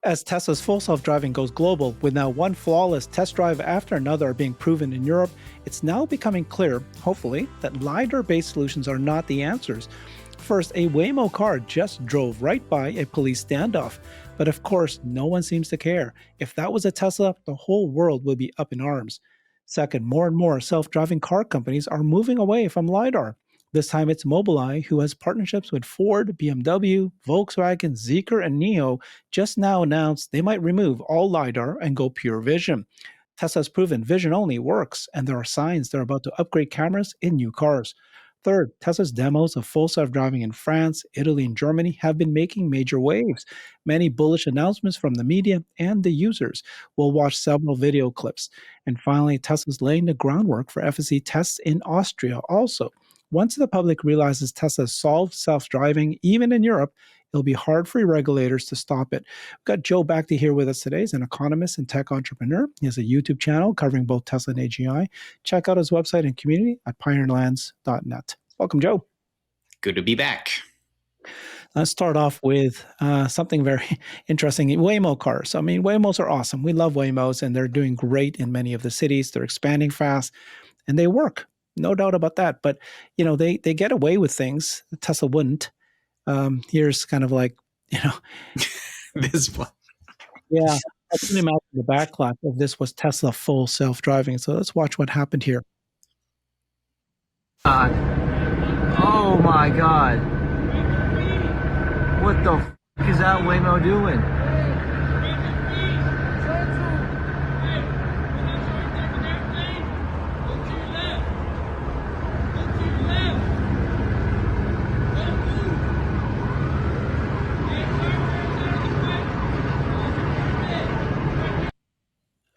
As Tesla's full self-driving goes global, with now one flawless test drive after another being proven in Europe, it's now becoming clear, hopefully, that LiDAR-based solutions are not the answers. First, a Waymo car just drove right by a police standoff. But of course, no one seems to care. If that was a Tesla, the whole world would be up in arms. Second, more and more self-driving car companies are moving away from LiDAR. This time it's Mobileye, who has partnerships with Ford, BMW, Volkswagen, Zeekr, and NIO, just now announced they might remove all LiDAR and go pure vision. Tesla's proven vision only works, and there are signs they're about to upgrade cameras in new cars. Third, Tesla's demos of full self driving in France, Italy, and Germany have been making major waves. Many bullish announcements from the media and the users. We'll watch several video clips. And finally, Tesla's laying the groundwork for FSD tests in Austria also. Once the public realizes Tesla solved self driving, even in Europe, it'll be hard for regulators to stop it. We've got Joe Bakhti here with us today. He's an economist and tech entrepreneur. He has a YouTube channel covering both Tesla and AGI. Check out his website and community at pioneerlands.net. Welcome, Joe. Good to be back. Let's start off with something very interesting. Waymo cars. I mean, Waymos are awesome. We love Waymos, and they're doing great in many of the cities. They're expanding fast, and they work. No doubt about that. But, you know, they get away with things. Tesla wouldn't. Here's kind of like, you know. This one. Yeah. I can imagine the backlash if this was Tesla full self-driving. So let's watch what happened here. Oh my God. What the f is that Waymo doing?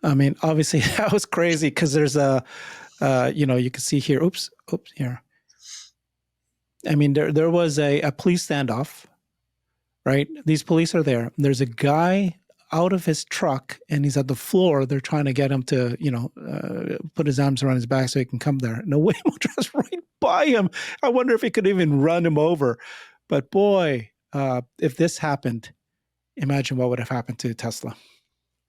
I mean, obviously that was crazy because there's a, you know, you can see here, oops, here. I mean, there was a police standoff, right? These police are there. There's a guy out of his truck and he's at the floor. They're trying to get him to, you know, put his arms around his back so he can come there. And the Waymo drives right by him. I wonder if he could even run him over. But boy, if this happened, imagine what would have happened to Tesla.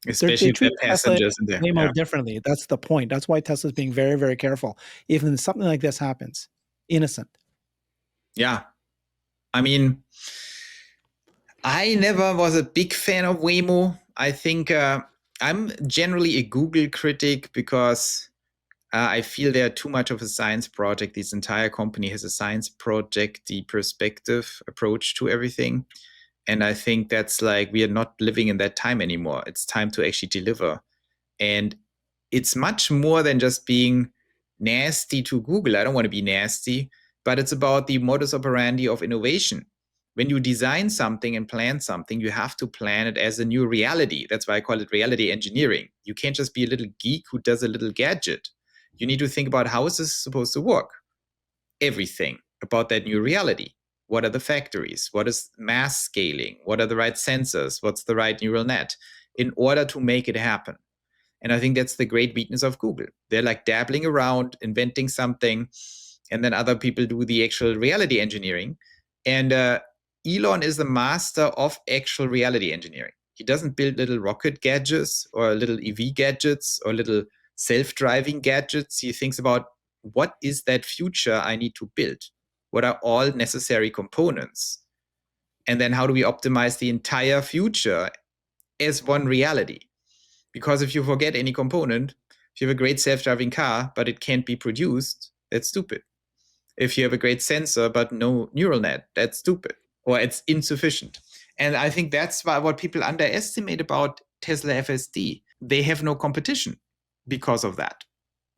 Especially the passengers in there. Waymo differently. That's the point. That's why Tesla's being very, very careful. Even if something like this happens, innocent. Yeah. I mean, I never was a big fan of Waymo. I think I'm generally a Google critic because I feel they're too much of a science project. This entire company has a science project, the perspective approach to everything. And I think that's like, we are not living in that time anymore. It's time to actually deliver. And it's much more than just being nasty to Google. I don't want to be nasty, but it's about the modus operandi of innovation. When you design something and plan something, you have to plan it as a new reality. That's why I call it reality engineering. You can't just be a little geek who does a little gadget. You need to think about how is this supposed to work? Everything about that new reality. What are the factories? What is mass scaling? What are the right sensors? What's the right neural net in order to make it happen? And I think that's the great weakness of Google. They're like dabbling around, inventing something, and then other people do the actual reality engineering. And Elon is the master of actual reality engineering. He doesn't build little rocket gadgets or little EV gadgets or little self-driving gadgets. He thinks about what is that future I need to build? What are all necessary components? And then how do we optimize the entire future as one reality? Because if you forget any component, if you have a great self-driving car, but it can't be produced, that's stupid. If you have a great sensor, but no neural net, that's stupid, or it's insufficient. And I think that's what people underestimate about Tesla FSD. They have no competition because of that.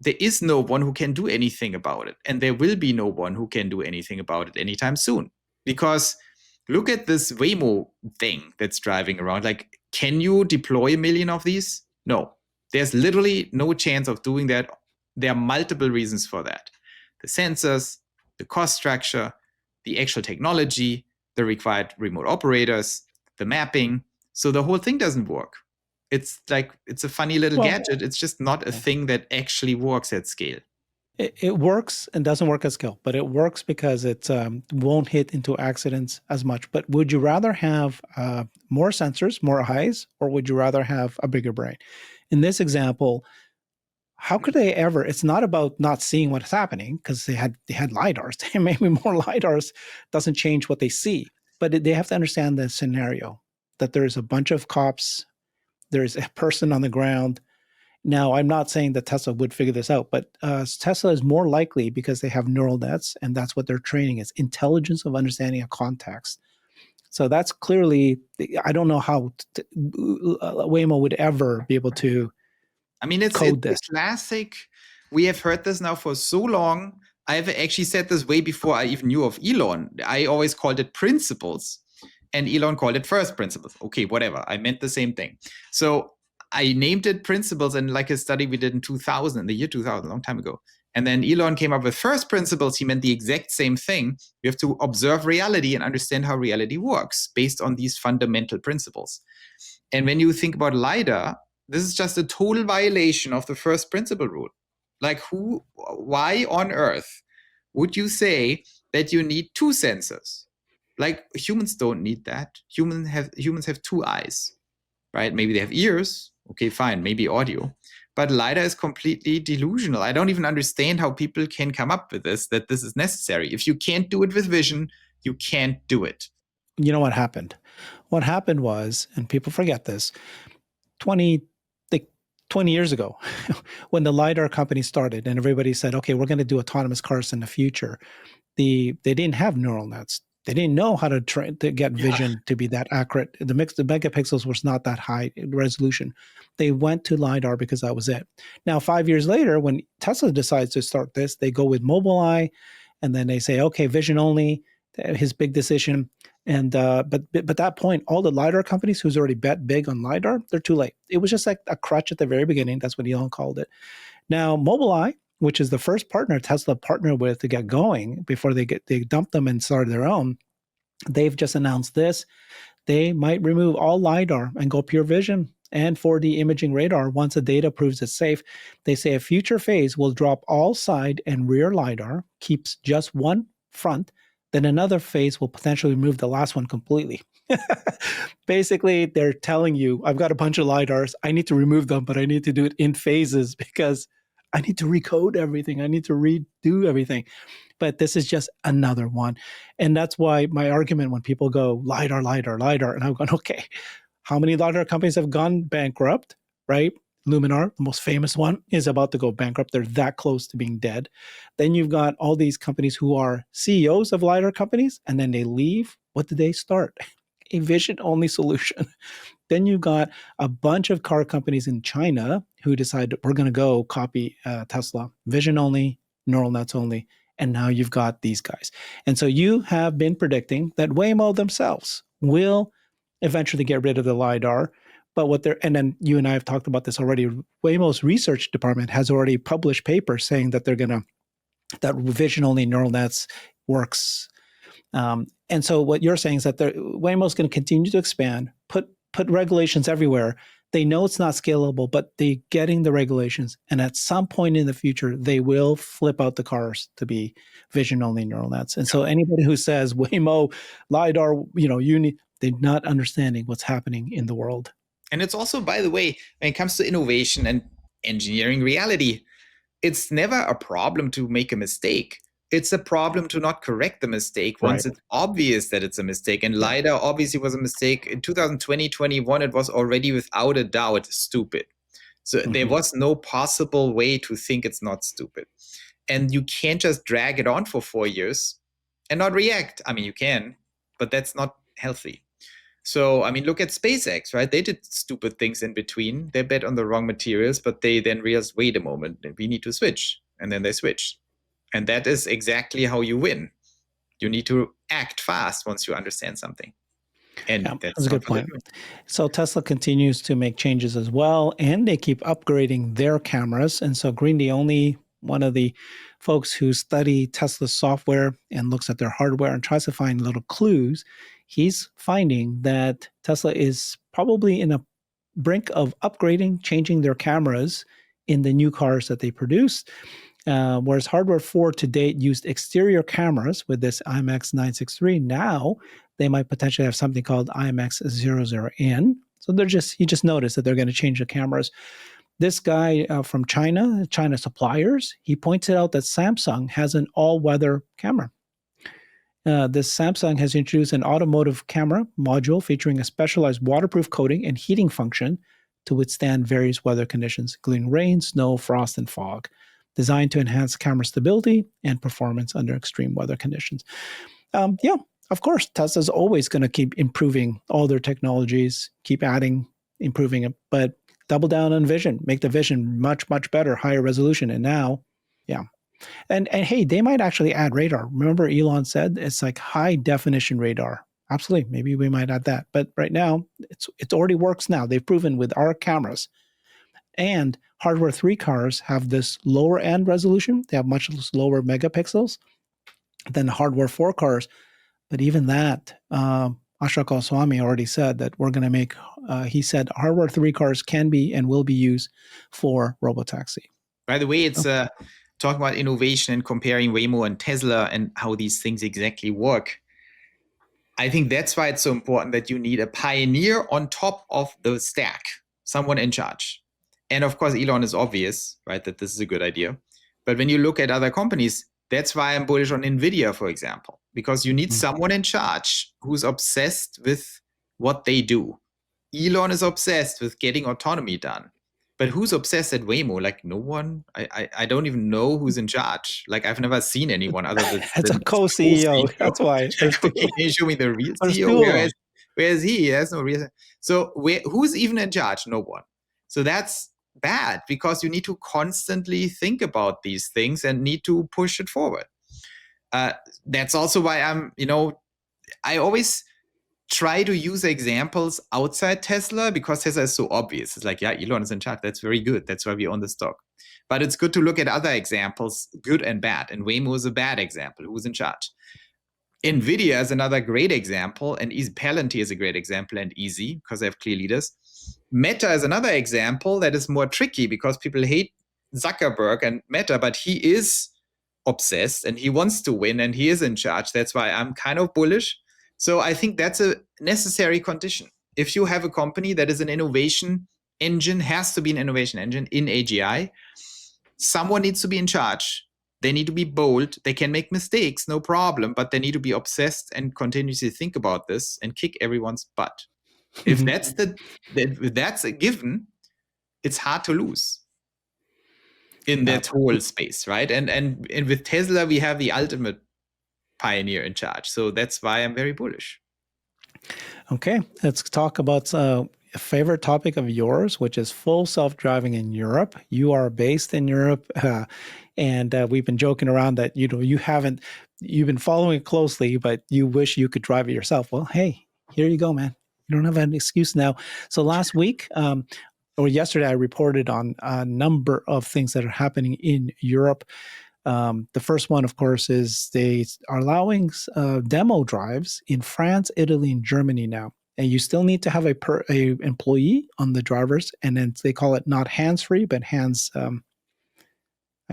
There is no one who can do anything about it. And there will be no one who can do anything about it anytime soon. Because look at this Waymo thing that's driving around. Like, can you deploy 1 million of these? No. There's literally no chance of doing that. There are multiple reasons for that. The sensors, the cost structure, the actual technology, the required remote operators, the mapping. So the whole thing doesn't work. It's like, it's a funny little gadget. It's just not a thing that actually works at scale. It works and doesn't work at scale, but it works because it won't hit into accidents as much. But would you rather have more sensors, more eyes, or would you rather have a bigger brain? In this example, how could they ever? It's not about not seeing what's happening because they had lidars. Maybe more lidars doesn't change what they see, but they have to understand the scenario that there's a bunch of cops, there's a person on the ground. Now, I'm not saying that Tesla would figure this out, but Tesla is more likely because they have neural nets, and that's what they're training is intelligence of understanding a context. So that's clearly, I don't know how Waymo would ever be able to I mean, it's code this. classic. We have heard this now for so long. I've actually said this way before I even knew of Elon. I always called it principles, and Elon called it first principles. Okay, whatever. I meant the same thing. So I named it principles, and like a study we did in 2000, in the year 2000, a long time ago. And then Elon came up with first principles. He meant the exact same thing. You have to observe reality and understand how reality works based on these fundamental principles. And when you think about LiDAR, this is just a total violation of the first principle rule. Like why on earth would you say that you need two sensors? Like humans don't need that. Humans have two eyes, right? Maybe they have ears. Okay, fine, maybe audio. But LiDAR is completely delusional. I don't even understand how people can come up with this, that this is necessary. If you can't do it with vision, you can't do it. You know what happened? What happened was, and people forget this, 20 years ago, when the LiDAR company started and everybody said, okay, we're going to do autonomous cars in the future, they didn't have neural nets. They didn't know how to get vision to be that accurate. The megapixels was not that high resolution. They went to LiDAR because that was it. Now, 5 years later, when Tesla decides to start this, they go with Mobileye, and then they say, okay, vision only, his big decision. And but at that point, all the LiDAR companies who's already bet big on LiDAR, they're too late. It was just like a crutch at the very beginning. That's what Elon called it. Now, Mobileye, which is the first partner Tesla partnered with to get going before they dumped them and started their own, they've just announced this. They might remove all LiDAR and go pure vision and 4D imaging radar once the data proves it's safe. They say a future phase will drop all side and rear LiDAR, keeps just one front, then another phase will potentially remove the last one completely. Basically, they're telling you, I've got a bunch of LiDARs. I need to remove them, but I need to do it in phases because I need to recode everything. I need to redo everything. But this is just another one. And that's why my argument when people go, LiDAR, LiDAR, LiDAR, and I'm going, okay, how many LiDAR companies have gone bankrupt, right? Luminar, the most famous one, is about to go bankrupt. They're that close to being dead. Then you've got all these companies who are CEOs of LiDAR companies, and then they leave. What did they start? A vision-only solution. Then you've got a bunch of car companies in China who decide we're going to go copy Tesla, vision-only, neural nets only, and now you've got these guys. And so you have been predicting that Waymo themselves will eventually get rid of the LiDAR. But what they're, and then you and I have talked about this already. Waymo's research department has already published papers saying that that vision-only neural nets works. And so what you're saying is that Waymo's going to continue to expand, put regulations everywhere. They know it's not scalable, but they're getting the regulations. And at some point in the future, they will flip out the cars to be vision-only neural nets. And so anybody who says Waymo, LiDAR, they're not understanding what's happening in the world. And it's also, by the way, when it comes to innovation and engineering reality, it's never a problem to make a mistake. It's a problem to not correct the mistake once it's obvious that it's a mistake. And LiDAR obviously was a mistake. In 2020, 21, it was already without a doubt stupid. So there was no possible way to think it's not stupid. And you can't just drag it on for 4 years and not react. I mean, you can, but that's not healthy. So, I mean, look at SpaceX, right? They did stupid things in between. They bet on the wrong materials, but they then realized, wait a moment, we need to switch. And then they switched. And that is exactly how you win. You need to act fast once you understand something. And that's a good point. So Tesla continues to make changes as well, and they keep upgrading their cameras. And so Green Day Only, one of the folks who study Tesla software and looks at their hardware and tries to find little clues, he's finding that Tesla is probably in a brink of upgrading, changing their cameras in the new cars that they produce. Whereas hardware 4 to date used exterior cameras with this IMX 963. Now they might potentially have something called IMX 00N. So you just noticed that they're going to change the cameras. This guy from China suppliers, he pointed out that Samsung has an all-weather camera. This Samsung has introduced an automotive camera module featuring a specialized waterproof coating and heating function to withstand various weather conditions, including rain, snow, frost, and fog, designed to enhance camera stability and performance under extreme weather conditions. Yeah, of course, Tesla's always going to keep improving all their technologies, keep adding, improving it, but double down on vision, make the vision much, much better, higher resolution. And now, yeah. And hey, they might actually add radar. Remember Elon said it's like high definition radar. Absolutely. Maybe we might add that. But right now, it already works now. They've proven with our cameras. And hardware 3 cars have this lower end resolution. They have much lower megapixels than the hardware 4 cars. But even that, Ashok Goswami already said that we're going to make, he said hardware 3 cars can be and will be used for robotaxi. By the way, it's talking about innovation and comparing Waymo and Tesla and how these things exactly work. I think that's why it's so important that you need a pioneer on top of the stack, someone in charge. And of course, Elon is obvious, right, that this is a good idea. But when you look at other companies, that's why I'm bullish on NVIDIA, for example, because you need someone in charge who's obsessed with what they do. Elon is obsessed with getting autonomy done. But who's obsessed at Waymo? Like no one. I don't even know who's in charge. Like I've never seen anyone other than it's a co-CEO. That's why. Can you show me the real CEO? Where is he? There's no reason. So who's even in charge? No one. So that's bad because you need to constantly think about these things and need to push it forward. That's also why I always try to use examples outside Tesla because Tesla is so obvious. It's like, yeah, Elon is in charge. That's very good. That's why we own the stock. But it's good to look at other examples, good and bad. And Waymo is a bad example. Who's in charge? NVIDIA is another great example. And Palantir is a great example and easy because they have clear leaders. Meta is another example that is more tricky because people hate Zuckerberg and Meta, but he is obsessed and he wants to win and he is in charge. That's why I'm kind of bullish. So I think that's a necessary condition. If you have a company that is an innovation engine, has to be an innovation engine in AGI, someone needs to be in charge. They need to be bold. They can make mistakes, no problem, but they need to be obsessed and continuously think about this and kick everyone's butt. If that's a given, it's hard to lose in that whole space, right? And with Tesla, we have the ultimate pioneer in charge. So that's why I'm very bullish. Okay, let's talk about a favorite topic of yours, which is full self-driving in Europe. You are based in Europe, and we've been joking around that you've been following it closely, but you wish you could drive it yourself. Well, hey, here you go, man. You don't have an excuse now. So last week, or yesterday, I reported on a number of things that are happening in Europe. The first one, of course, is they are allowing demo drives in France, Italy, and Germany now. And you still need to have a employee on the drivers, and then they call it not hands-free, but hands. I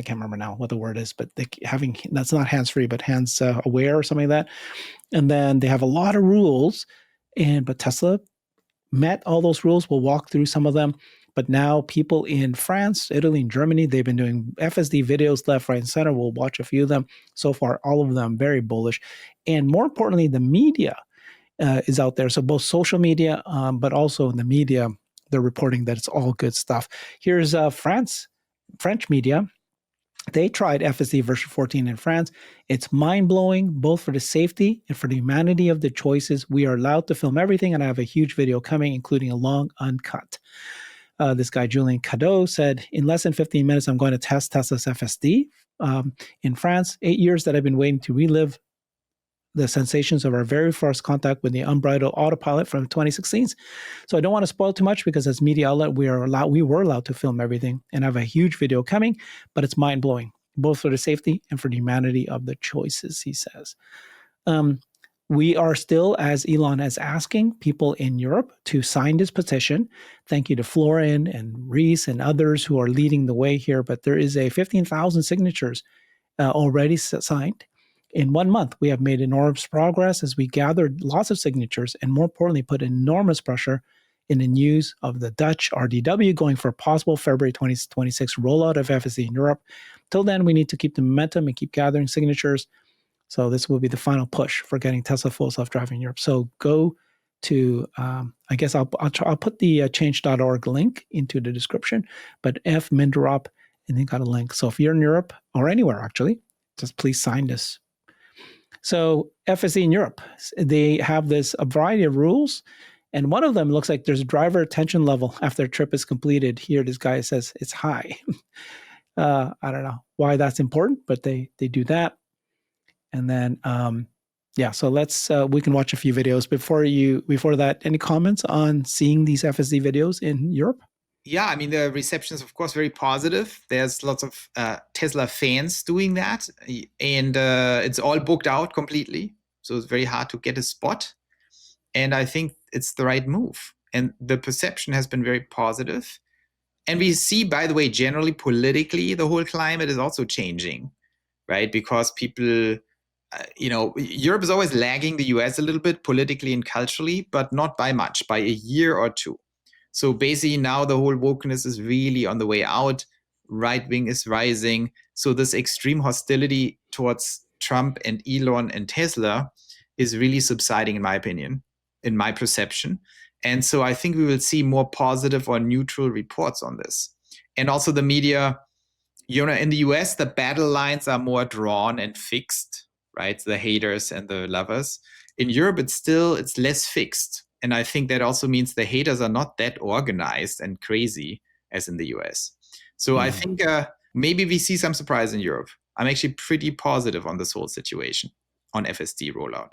can't remember now what the word is, but that's not hands-free, but hands aware or something like that. And then they have a lot of rules, but Tesla met all those rules. We'll walk through some of them. But now people in France, Italy, and Germany, they've been doing FSD videos left, right, and center. We'll watch a few of them. So far, all of them very bullish. And more importantly, the media is out there. So both social media, but also in the media, they're reporting that it's all good stuff. Here's French media. They tried FSD version 14 in France. It's mind-blowing, both for the safety and for the humanity of the choices. We are allowed to film everything, and I have a huge video coming, including a long uncut. This guy, Julien Cadeau, said, in less than 15 minutes, I'm going to test Tesla's FSD. In France, 8 years that I've been waiting to relive the sensations of our very first contact with the unbridled autopilot from 2016. So I don't want to spoil too much because as media outlet, we were allowed to film everything, and I have a huge video coming, but it's mind-blowing, both for the safety and for the humanity of the choices, he says. We are still, as Elon is asking people in Europe to sign this petition. Thank you to Florin and Reese and others who are leading the way here. But there is a 15,000 signatures already signed. In 1 month, we have made enormous progress as we gathered lots of signatures and, more importantly, put enormous pressure in the news of the Dutch RDW going for a possible February 2026 rollout of FSD in Europe. Till then, we need to keep the momentum and keep gathering signatures. So this will be the final push for getting Tesla full self-driving in Europe. So go to, I guess I'll put the change.org link into the description, but F Minderop, and they got a link. So if you're in Europe or anywhere actually, just please sign this. So FSD in Europe, they have a variety of rules. And one of them looks like there's a driver attention level after a trip is completed. Here, this guy says it's high. I don't know why that's important, but they do that. And then, so let's, we can watch a few videos. Before that, any comments on seeing these FSD videos in Europe? Yeah, I mean, the reception is, of course, very positive. There's lots of Tesla fans doing that, and it's all booked out completely. So it's very hard to get a spot. And I think it's the right move. And the perception has been very positive. And we see, by the way, generally politically, the whole climate is also changing, right? Because people, Europe is always lagging the US a little bit politically and culturally, but not by much, by a year or two. So basically now the whole wokeness is really on the way out. Right wing is rising. So this extreme hostility towards Trump and Elon and Tesla is really subsiding, in my opinion, in my perception. And so I think we will see more positive or neutral reports on this. And also the media, in the US, the battle lines are more drawn and fixed, right? The haters and the lovers. In Europe, it's less fixed. And I think that also means the haters are not that organized and crazy as in the US. So I think maybe we see some surprise in Europe. I'm actually pretty positive on this whole situation on FSD rollout.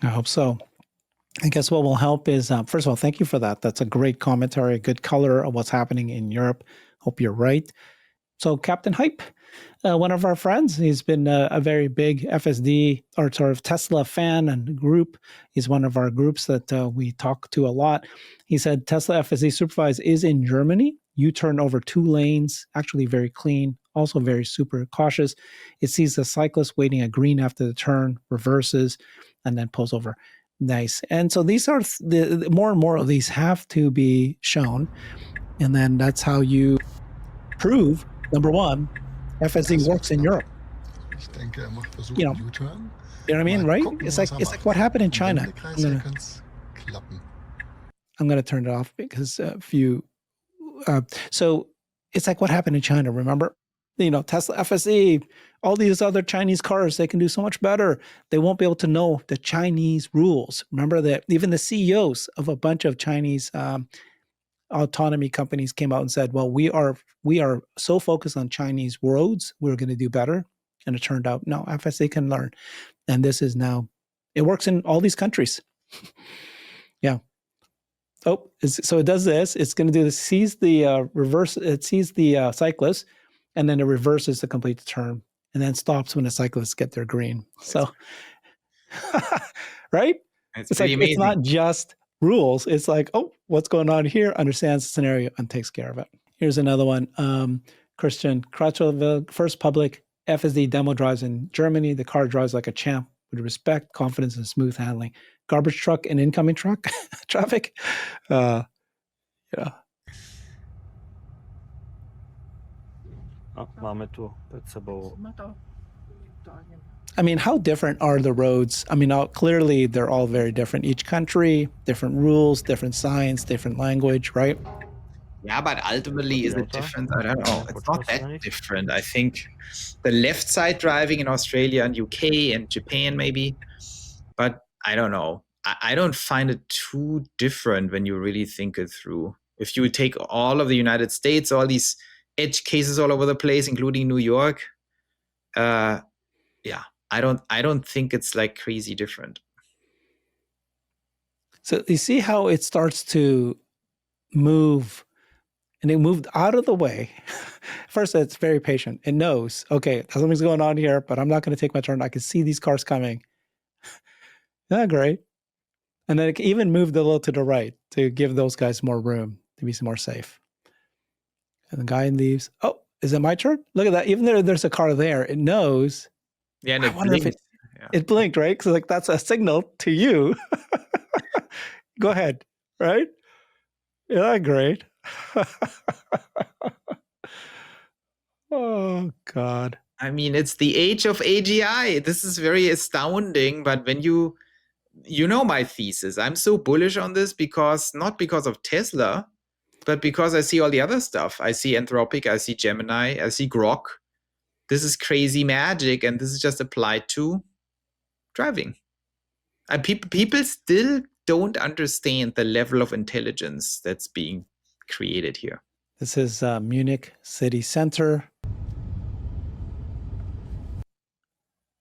I hope so. I guess what will help is, first of all, thank you for that. That's a great commentary, a good color of what's happening in Europe. Hope you're right. So Captain Hype, one of our friends, he's been a very big FSD or sort of Tesla fan and group. He's one of our groups that we talk to a lot. He said Tesla FSD Supervise is in Germany. You turn over 2 lanes, actually very clean, also very super cautious. It sees the cyclist waiting at green after the turn, reverses, and then pulls over. Nice. And so these are the more and more of these have to be shown. And then that's how you prove, number one, FSD works in Europe. You know what I mean, right? It's like what happened in China. I'm gonna turn it off because so it's like what happened in China. Remember, Tesla FSD, all these other Chinese cars, they can do so much better. They won't be able to know the Chinese rules. Remember that even the CEOs of a bunch of Chinese autonomy companies came out and said, well, we are so focused on Chinese roads, we're going to do better. And it turned out, no, FSD can learn. And this is now, it works in all these countries. Yeah. Oh, so it does this. It's going to do this, sees the reverse, it sees the cyclist, and then it reverses to complete the turn, and then stops when the cyclists get their green. So, right? It's like, amazing. It's not just rules. It's like, oh, what's going on here? Understands the scenario and takes care of it. Here's another one. Christian Kratcheville, first public FSD demo drives in Germany. The car drives like a champ with respect, confidence, and smooth handling. Garbage truck and incoming truck traffic. Yeah. Máme tu pred sebou. I mean, how different are the roads? I mean, clearly they're all very different. Each country, different rules, different science, different language, right? Yeah, but ultimately, is it different? I don't know. It's not that different. I think the left side driving in Australia and UK and Japan maybe, but I don't know. I don't find it too different when you really think it through. If you would take all of the United States, all these edge cases all over the place, including New York, yeah, I don't think it's like crazy different. So you see how it starts to move, and it moved out of the way. First, it's very patient. It knows, okay, something's going on here, but I'm not going to take my turn. I can see these cars coming. Yeah, great. And then it even moved a little to the right to give those guys more room to be more safe. And the guy leaves. Oh, is it my turn? Look at that. Even though there's a car there, it knows. Yeah, and I it wonder if blinks. it blinked, right? Because like that's a signal to you. Go ahead, right? Yeah, great. Oh God. I mean, it's the age of AGI. This is very astounding. But when you know my thesis, I'm so bullish on this because not because of Tesla, but because I see all the other stuff. I see Anthropic, I see Gemini, I see Grok. This is crazy magic, and this is just applied to driving. And people still don't understand the level of intelligence that's being created here. This is Munich city center.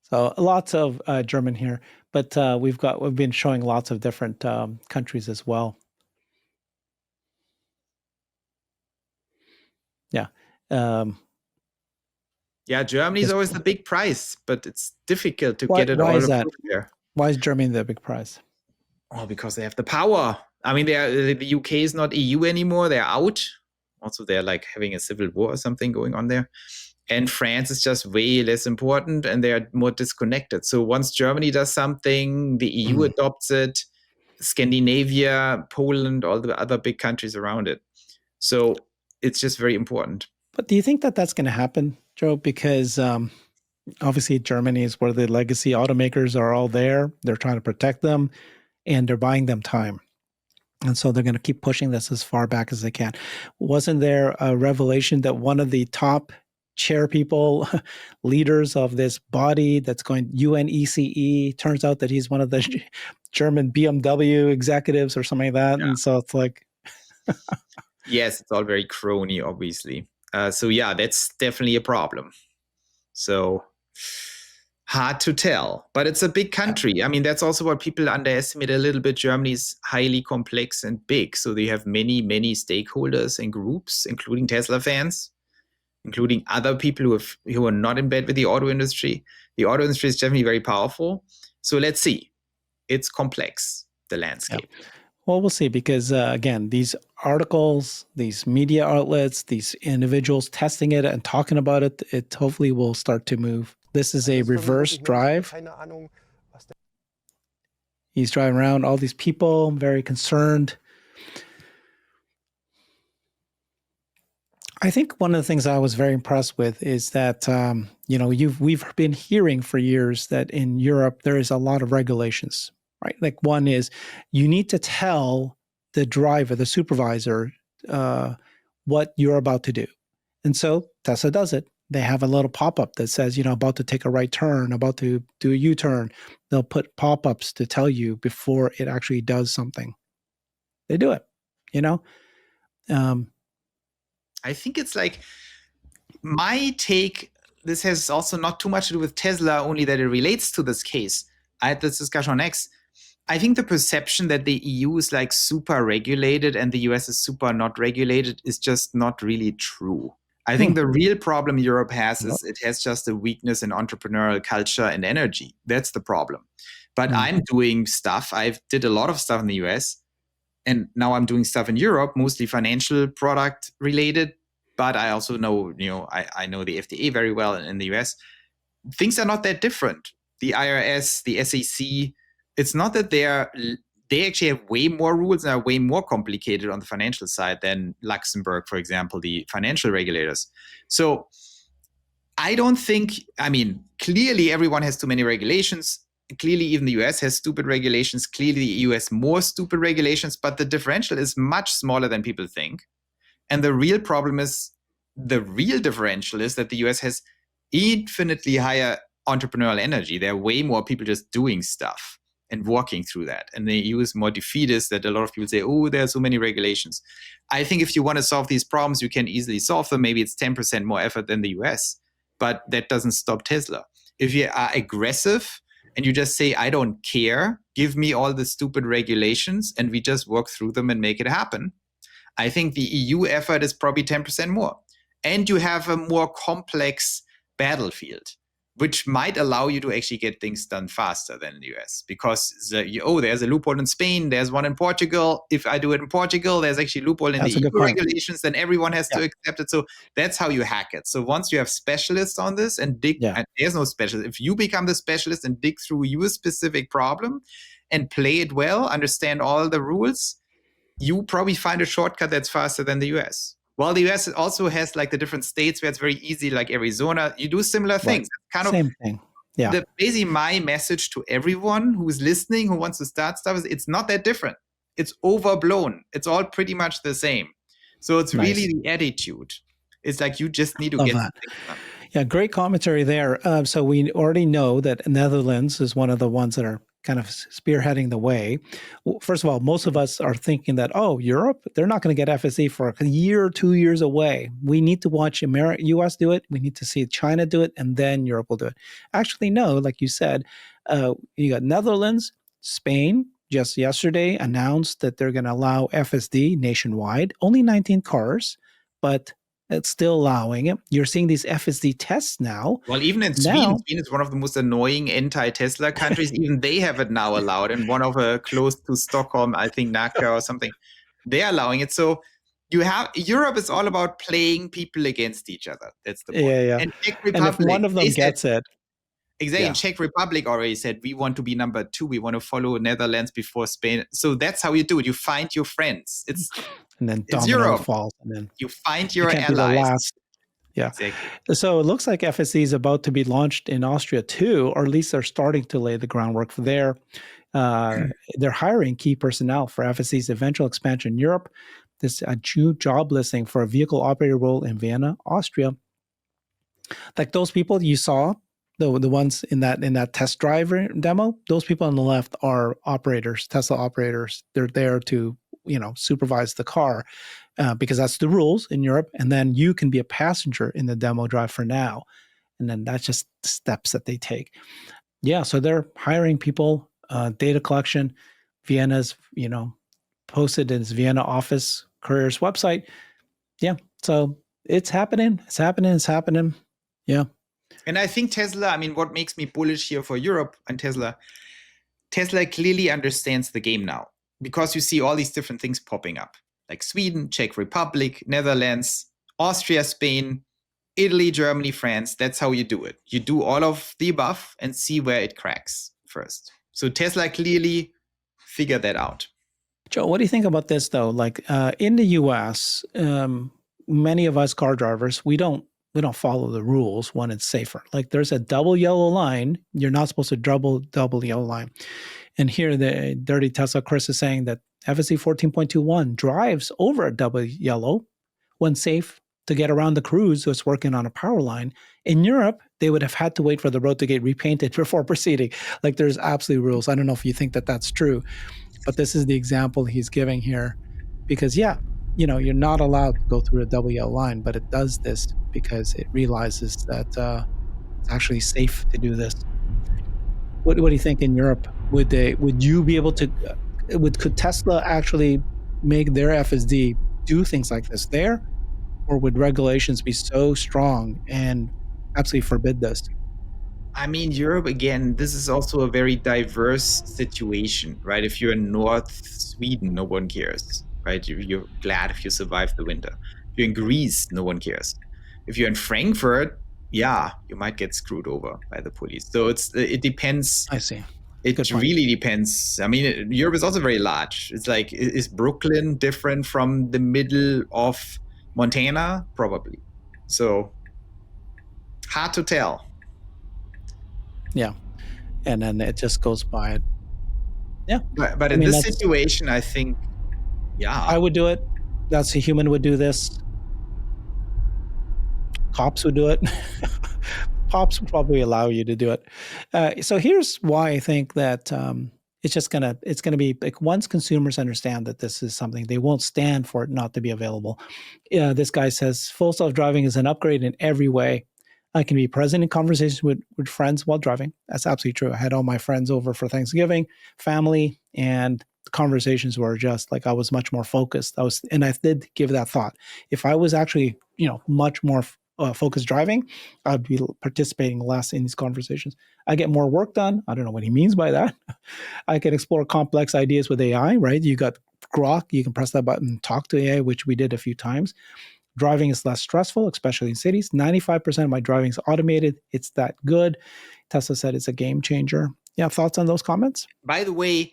So lots of German here, but we've been showing lots of different countries as well. Yeah. Yeah, Germany is always the big prize, but it's difficult to get it Why all is that? approved there. Why is Germany the big prize? Oh, because they have the power. I mean, the UK is not EU anymore. They're out. Also, they're like having a civil war or something going on there. And France is just way less important, and they're more disconnected. So once Germany does something, the EU adopts it, Scandinavia, Poland, all the other big countries around it. So it's just very important. But do you think that that's going to happen, Joe? Because obviously Germany is where the legacy automakers are all there. They're trying to protect them, and they're buying them time. And so they're going to keep pushing this as far back as they can. Wasn't there a revelation that one of the top chair people, leaders of this body that's going UNECE, turns out that he's one of the German BMW executives or something like that? Yeah. And so it's like... Yes, it's all very crony, obviously. So yeah, that's definitely a problem. So hard to tell, but it's a big country. I mean, that's also what people underestimate a little bit. Germany is highly complex and big. So they have many, many stakeholders and groups, including Tesla fans, including other people who are not in bed with the auto industry. The auto industry is definitely very powerful. So let's see. It's complex, the landscape. Yeah. Well, we'll see, because again, these articles, these media outlets, these individuals testing it and talking about it, it hopefully will start to move. This is a reverse drive. He's driving around, all these people, very concerned. I think one of the things I was very impressed with is that, we've been hearing for years that in Europe, there is a lot of regulations, right? Like one is you need to tell the driver, the supervisor, what you're about to do. And so Tesla does it. They have a little pop-up that says, about to take a right turn, about to do a U-turn. They'll put pop-ups to tell you before it actually does something. They do it, I think it's like my take. This has also not too much to do with Tesla, only that it relates to this case. I had this discussion on X. I think the perception that the EU is like super regulated and the US is super not regulated is just not really true. I think the real problem Europe has is it has just a weakness in entrepreneurial culture and energy. That's the problem. But I'm doing stuff. I did a lot of stuff in the US. And now I'm doing stuff in Europe, mostly financial product related. But I also know, I know the FDA very well in the US. Things are not that different. The IRS, the SEC, it's not that they actually have way more rules and are way more complicated on the financial side than Luxembourg, for example, the financial regulators. So I don't think, clearly everyone has too many regulations. Clearly, even the US has stupid regulations. Clearly, the EU has more stupid regulations, but the differential is much smaller than people think. And the real differential is that the US has infinitely higher entrepreneurial energy. There are way more people just doing stuff and walking through that. And the EU is more defeatist, that a lot of people say, oh, there are so many regulations. I think if you want to solve these problems, you can easily solve them. Maybe it's 10% more effort than the US, but that doesn't stop Tesla. If you are aggressive, and you just say, I don't care, give me all the stupid regulations, and we just work through them and make it happen. I think the EU effort is probably 10% more. And you have a more complex battlefield. which might allow you to actually get things done faster than in the US, because there's a loophole in Spain, there's one in Portugal. If I do it in Portugal, there's actually a loophole in That's the a good EU point. regulations, then everyone has Yeah. to accept it. So that's how you hack it. So once you have specialists on this and and there's no specialist. If you become the specialist and dig through your specific problem and play it well, understand all the rules, you probably find a shortcut that's faster than the US. Well, the US also has like the different states where it's very easy, like Arizona. You do similar things. Kind of same thing. Yeah. Basically, my message to everyone who's listening, who wants to start stuff, is it's not that different. It's overblown. It's all pretty much the same. So it's really the attitude. It's like you just need to get things done. Yeah, great commentary there. So we already know that Netherlands is one of the ones that are kind of spearheading the way. First of all, most of us are thinking that, oh, Europe, they're not going to get FSD for a year or 2 years away. We need to watch US do it. We need to see China do it, and then Europe will do it. Actually, no, like you said, you got Netherlands, Spain, just yesterday announced that they're going to allow FSD nationwide, only 19 cars, but it's still allowing it. You're seeing these FSD tests now. Well, even in Sweden is one of the most annoying anti-Tesla countries. Even they have it now allowed. And one of close to Stockholm, I think Nacka or something, they're allowing it. So Europe is all about playing people against each other. That's the point. Yeah. And Czech Republic, and if one of them gets it. Exactly. Czech Republic already said, we want to be number 2. We want to follow Netherlands before Spain. So that's how you do it. You find your friends. And then domino falls. And then you find your allies. Yeah. Exactly. So it looks like FSD is about to be launched in Austria too, or at least they're starting to lay the groundwork for there. They're hiring key personnel for FSD's eventual expansion in Europe. This a new job listing for a vehicle operator role in Vienna, Austria. Like those people you saw, the ones in that test driver demo, those people on the left are operators, Tesla operators. They're there to supervise the car because that's the rules in Europe. And then you can be a passenger in the demo drive for now. And then that's just steps that they take. Yeah. So they're hiring people, data collection. Vienna's, posted in his Vienna office careers website. Yeah. So it's happening. It's happening. Yeah. And I think Tesla, what makes me bullish here for Europe and Tesla clearly understands the game now, because you see all these different things popping up, like Sweden, Czech Republic, Netherlands, Austria, Spain, Italy, Germany, France. That's how you do it. You do all of the above and see where it cracks first. So Tesla clearly figured that out. Joe, what do you think about this though? Like in the US, many of us car drivers, we don't follow the rules when it's safer. Like there's a double yellow line. You're not supposed to double yellow line. And here the Dirty Tesla Chris is saying that FSD 14.21 drives over a double yellow when safe to get around the crews who's working on a power line. In Europe, they would have had to wait for the road to get repainted before proceeding. Like there's absolute rules. I don't know if you think that that's true, but this is the example he's giving here. Because you're not allowed to go through a double yellow line, but it does this because it realizes that it's actually safe to do this. What do you think in Europe? Would you be able to? Could Tesla actually make their FSD do things like this there, or would regulations be so strong and absolutely forbid this? Europe, again, this is also a very diverse situation, right? If you're in North Sweden, no one cares, right? You're glad if you survive the winter. If you're in Greece, no one cares. If you're in Frankfurt, yeah, you might get screwed over by the police. So it depends. I see. It really depends. Europe is also very large. It's like, is Brooklyn different from the middle of Montana? Probably. So hard to tell. Yeah. And then it just goes by. Yeah. But in this situation, I think, yeah. I would do it. That's a human would do this. Cops would do it. Cops would probably allow you to do it. So here's why I think that it's going to be like, once consumers understand that this is something, they won't stand for it not to be available. This guy says full self-driving is an upgrade in every way. I can be present in conversations with friends while driving. That's absolutely true. I had all my friends over for Thanksgiving, family, and the conversations were just like I was much more focused. And I did give that thought. If I was actually, much more focused driving, I'd be participating less in these conversations. I get more work done. I don't know what he means by that. I can explore complex ideas with AI, right? You got Grok, you can press that button and talk to AI, which we did a few times. Driving is less stressful, especially in cities. 95% of my driving is automated. It's that good. Tesla said it's a game changer. Yeah, thoughts on those comments? By the way,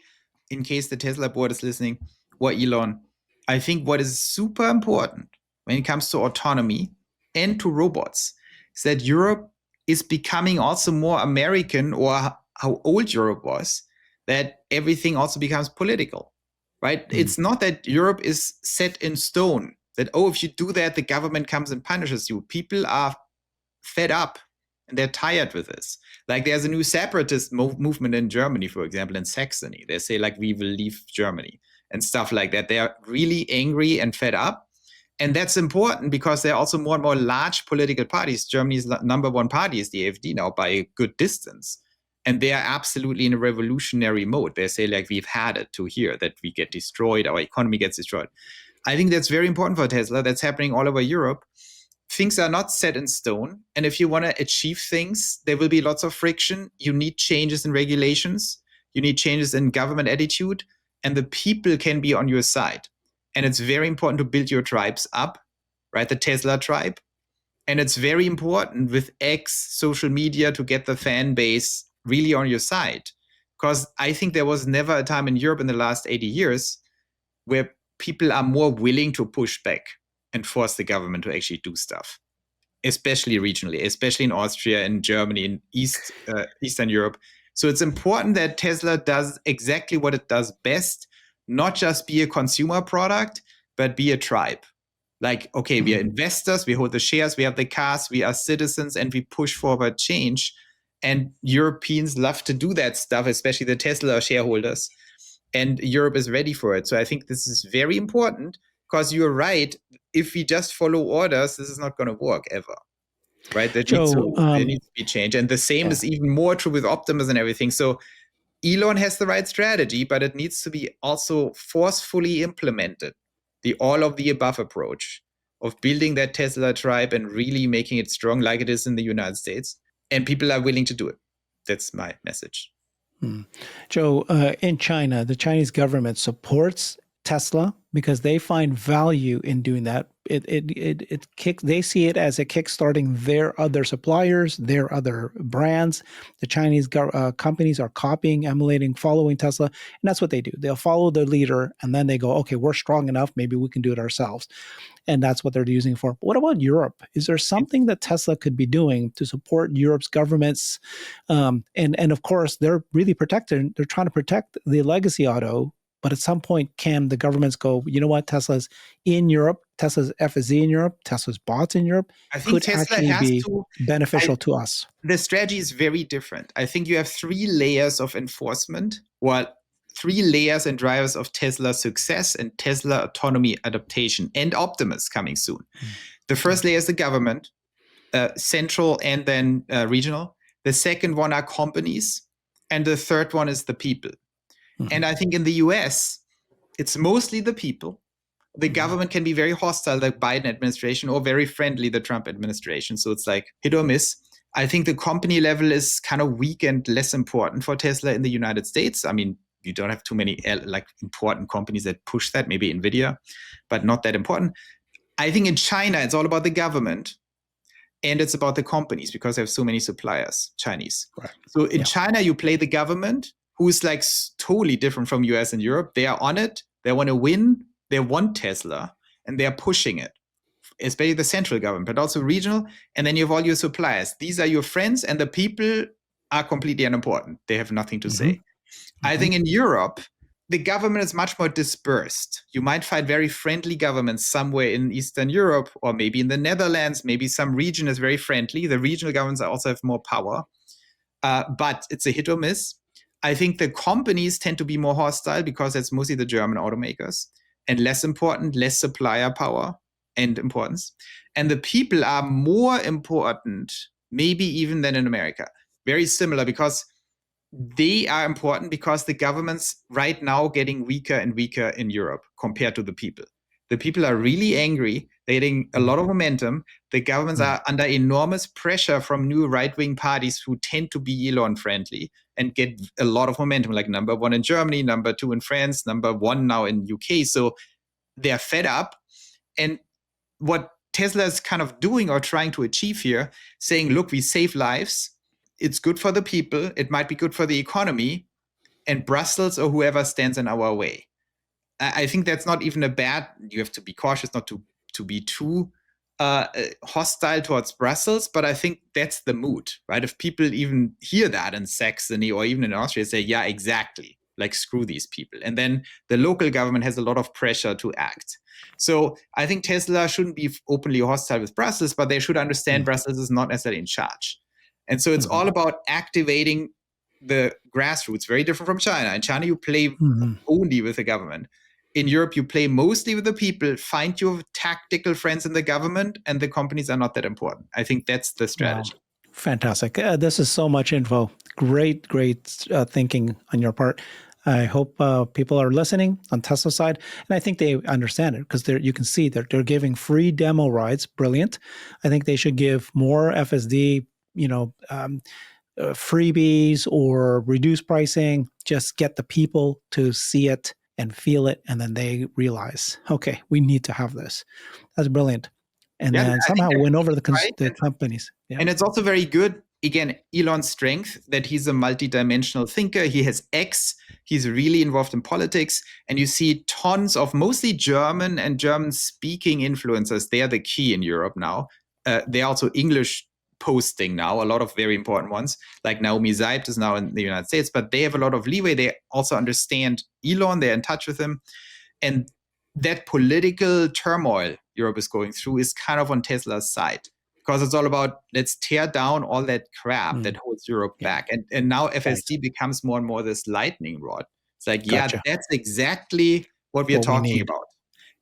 in case the Tesla board is listening, or Elon, I think what is super important when it comes to autonomy and to robots is that Europe is becoming also more American, or how old Europe was, that everything also becomes political, right? It's not that Europe is set in stone, that, oh, if you do that, the government comes and punishes you. People are fed up and they're tired with this. Like there's a new separatist movement in Germany, for example, in Saxony. They say like, we will leave Germany and stuff like that. They are really angry and fed up. And that's important because there are also more and more large political parties. Germany's number one party is the AfD now by a good distance. And they are absolutely in a revolutionary mode. They say like, we've had it to here, that we get destroyed, our economy gets destroyed. I think that's very important for Tesla. That's happening all over Europe. Things are not set in stone. And if you want to achieve things, there will be lots of friction. You need changes in regulations. You need changes in government attitude. And the people can be on your side. And it's very important to build your tribes up, right? The Tesla tribe. And it's very important with X social media to get the fan base really on your side. Because I think there was never a time in Europe in the last 80 years where people are more willing to push back and force the government to actually do stuff, especially regionally, especially in Austria, in Germany, in Eastern Europe. So it's important that Tesla does exactly what it does best, not just be a consumer product, but be a tribe. Like, okay, we are investors, we hold the shares, we have the cars, we are citizens, and we push forward change. And Europeans love to do that stuff, especially the Tesla shareholders. And Europe is ready for it. So I think this is very important because you're right. If we just follow orders, this is not going to work ever. Right? There needs to be change. And the same is even more true with Optimus and everything. So Elon has the right strategy, but it needs to be also forcefully implemented. The all of the above approach of building that Tesla tribe and really making it strong like it is in the United States. And people are willing to do it. That's my message. Joe, in China, the Chinese government supports Tesla because they find value in doing that. They see it as a kickstarting their other suppliers, their other brands. The Chinese companies are copying, emulating, following Tesla, and that's what they do. They'll follow the leader, and then they go, okay, we're strong enough, maybe we can do it ourselves. And that's what they're using for. But what about Europe? Is there something that Tesla could be doing to support Europe's governments? And of course, they're really protected. They're trying to protect the legacy auto. But at some point, can the governments go, you know what, Tesla's in Europe, Tesla's FSD in Europe, Tesla's bots in Europe, I think could Tesla actually has be to, beneficial to us? The strategy is very different. I think you have 3 layers of enforcement, or 3 layers and drivers of Tesla success and Tesla autonomy adaptation, and Optimus coming soon. The first layer is the government, central and then regional. The second one are companies. And the third one is the people. And I think in the US, it's mostly the people. The government can be very hostile, the Biden administration, or very friendly, the Trump administration. So it's like hit or miss. I think the company level is kind of weak and less important for Tesla in the United States. I mean, you don't have too many like important companies that push that, maybe NVIDIA, but not that important. I think in China, it's all about the government and it's about the companies because they have so many suppliers, Chinese. Right. So in China, you play the government, who's like totally different from US and Europe. They are on it. They want to win. They want Tesla and they're pushing it, especially the central government, but also regional. And then you have all your suppliers. These are your friends and the people are completely unimportant. They have nothing to say. I think in Europe, the government is much more dispersed. You might find very friendly governments somewhere in Eastern Europe or maybe in the Netherlands. Maybe some region is very friendly. The regional governments also have more power, but it's a hit or miss. I think the companies tend to be more hostile because it's mostly the German automakers and less important, less supplier power and importance. And the people are more important, maybe even than in America. Very similar because they are important because the government's right now getting weaker and weaker in Europe compared to the people. The people are really angry They're getting a lot of momentum. The governments are under enormous pressure from new right-wing parties who tend to be Elon-friendly and get a lot of momentum, like number 1 in Germany, number 2 in France, number 1 now in UK. So they're fed up. And what Tesla is kind of doing or trying to achieve here, saying, look, we save lives. It's good for the people. It might be good for the economy. And Brussels or whoever stands in our way. I think that's not even a bad, you have to be cautious not to be too hostile towards Brussels, but I think that's the mood, right? If people even hear that in Saxony or even in Austria, say, yeah, exactly, like screw these people. And then the local government has a lot of pressure to act. So I think Tesla shouldn't be openly hostile with Brussels, but they should understand Brussels is not necessarily in charge. And so it's all about activating the grassroots, very different from China. In China, you play only with the government. In Europe, you play mostly with the people, find your tactical friends in the government, and the companies are not that important. I think that's the strategy. Wow. Fantastic. This is so much info. Great thinking on your part. I hope people are listening on Tesla's side, and I think they understand it because you can see that they're giving free demo rides. Brilliant. I think they should give more FSD, freebies or reduced pricing. Just get the people to see it and feel it, and then they realize, okay, we need to have this. That's brilliant. And then somehow win over the companies. Yeah. And it's also very good, again, Elon's strength, that he's a multidimensional thinker. He has X. He's really involved in politics. And you see tons of mostly German and German-speaking influencers. They are the key in Europe now. They're also English posting now, a lot of very important ones, like Naomi Seibt is now in the United States, but they have a lot of leeway. They also understand Elon, they're in touch with him. And that political turmoil Europe is going through is kind of on Tesla's side, because it's all about, let's tear down all that crap that holds Europe back. And now FSD becomes more and more this lightning rod. It's like, that's exactly what we are talking about.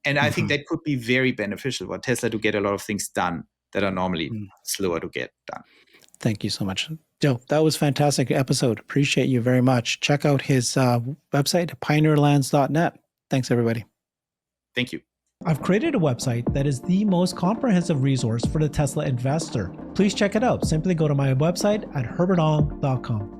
And I think that could be very beneficial for Tesla to get a lot of things done that are normally slower to get done. Thank you so much, Joe. That was a fantastic episode. Appreciate you very much. Check out his website, pioneerlands.net. Thanks, everybody. Thank you. I've created a website that is the most comprehensive resource for the Tesla investor. Please check it out. Simply go to my website at herbertong.com.